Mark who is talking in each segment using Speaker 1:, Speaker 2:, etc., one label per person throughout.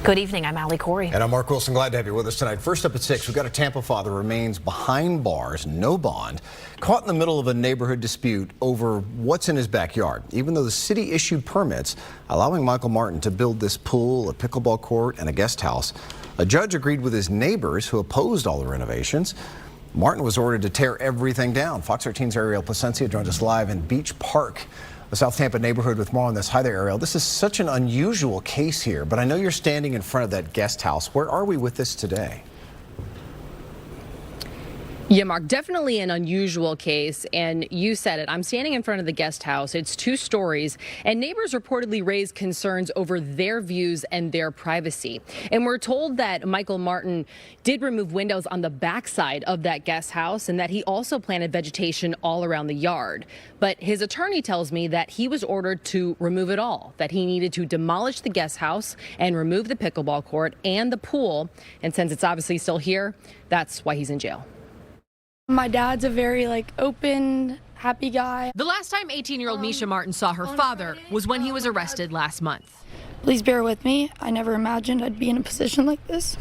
Speaker 1: Good evening, I'm Allie Corey.
Speaker 2: And I'm Mark Wilson, glad to have you with us tonight. First up at 6, we've got a Tampa father remains behind bars, no bond, caught in the middle of a neighborhood dispute over what's in his backyard, even though the city issued permits allowing Michael Martin to build this pool, a pickleball court, and a guest house. A judge agreed with his neighbors who opposed all the renovations. Martin was ordered to tear everything down. Fox 13's Ariel Placencia joins us live in Beach Park, the South Tampa neighborhood, with more on this. Hi there, Ariel. This is such an unusual case here, but I know you're standing in front of that guest house. Where are we with this today?
Speaker 3: Yeah, Mark, definitely an unusual case, and you said it. I'm standing in front of the guest house. It's 2 stories, and neighbors reportedly raised concerns over their views and their privacy. And we're told that Michael Martin did remove windows on the backside of that guest house and that he also planted vegetation all around the yard. But his attorney tells me that he was ordered to remove it all, that he needed to demolish the guest house and remove the pickleball court and the pool. And since it's obviously still here, that's why he's in jail.
Speaker 4: My dad's a very open, happy guy.
Speaker 3: The last time 18-year-old Misha Martin saw her father was when he was arrested last month.
Speaker 4: Please bear with me. I never imagined I'd be in a position like this.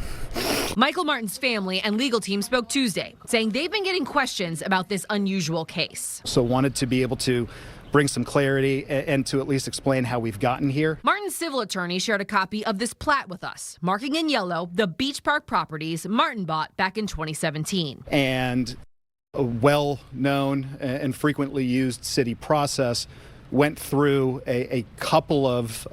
Speaker 3: Michael Martin's family and legal team spoke Tuesday, saying they've been getting questions about this unusual case.
Speaker 5: So wanted to be able to bring some clarity and to at least explain how we've gotten here.
Speaker 3: Martin's civil attorney shared a copy of this plat with us, marking in yellow the Beach Park properties Martin bought back in 2017.
Speaker 5: And a well-known and frequently used city process went through a couple of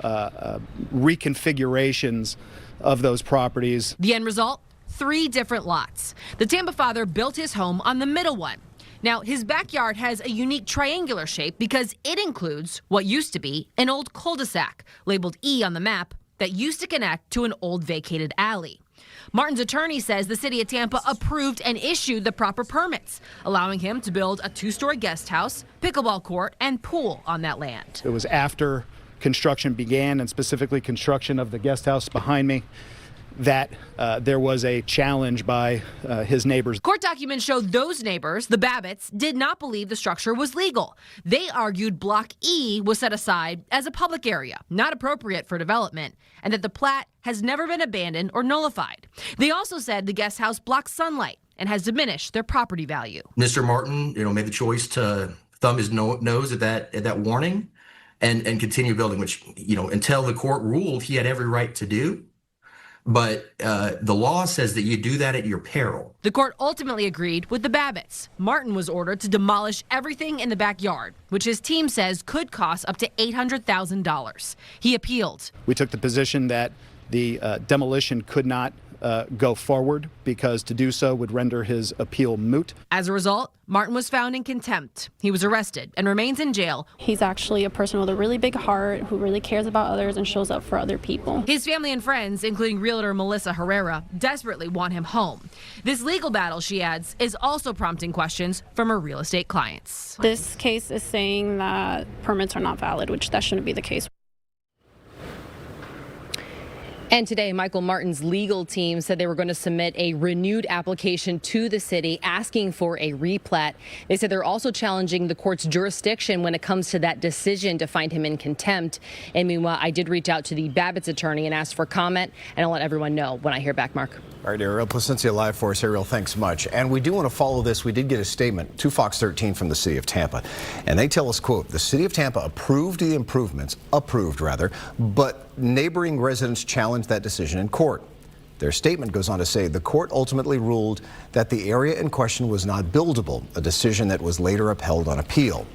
Speaker 5: reconfigurations of those properties.
Speaker 3: The end result? 3 different lots. The Tampa father built his home on the middle one. Now, his backyard has a unique triangular shape because it includes what used to be an old cul-de-sac, labeled E on the map, that used to connect to an old vacated alley. Martin's attorney says the city of Tampa approved and issued the proper permits, allowing him to build a 2-story guest house, pickleball court, and pool on that land.
Speaker 5: It was after construction began, and specifically construction of the guest house behind me, that there was a challenge by his neighbors.
Speaker 3: Court documents show those neighbors, the Babbitts, did not believe the structure was legal. They argued Block E was set aside as a public area, not appropriate for development, and that the plat has never been abandoned or nullified. They also said the guest house blocks sunlight and has diminished their property value.
Speaker 6: Mr. Martin, made the choice to thumb his nose at that warning and continue building, which, until the court ruled, he had every right to do. But the law says that you do that at your peril.
Speaker 3: The court ultimately agreed with the Babbitts. Martin was ordered to demolish everything in the backyard, which his team says could cost up to $800,000. He appealed.
Speaker 5: We took the position that the demolition could not go forward because to do so would render his appeal moot.
Speaker 3: As a result, Martin was found in contempt. He was arrested and remains in jail.
Speaker 7: He's actually a person with a really big heart who really cares about others and shows up for other people.
Speaker 3: His family and friends, including realtor Melissa Herrera, desperately want him home. This legal battle, she adds, is also prompting questions from her real estate clients.
Speaker 7: This case is saying that permits are not valid, which that shouldn't be the case.
Speaker 3: And today, Michael Martin's legal team said they were going to submit a renewed application to the city asking for a replat. They said they're also challenging the court's jurisdiction when it comes to that decision to find him in contempt. And meanwhile, I did reach out to the Babbitt's attorney and asked for comment, and I'll let everyone know when I hear back, Mark.
Speaker 2: All right, Ariel Placencia live for us. Ariel, thanks much. And we do want to follow this. We did get a statement to Fox 13 from the city of Tampa, and they tell us, quote, the city of Tampa approved the improvements, but neighboring residents challenged that decision in court. Their statement goes on to say the court ultimately ruled that the area in question was not buildable, a decision that was later upheld on appeal.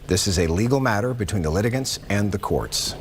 Speaker 2: This is a legal matter between the litigants and the courts.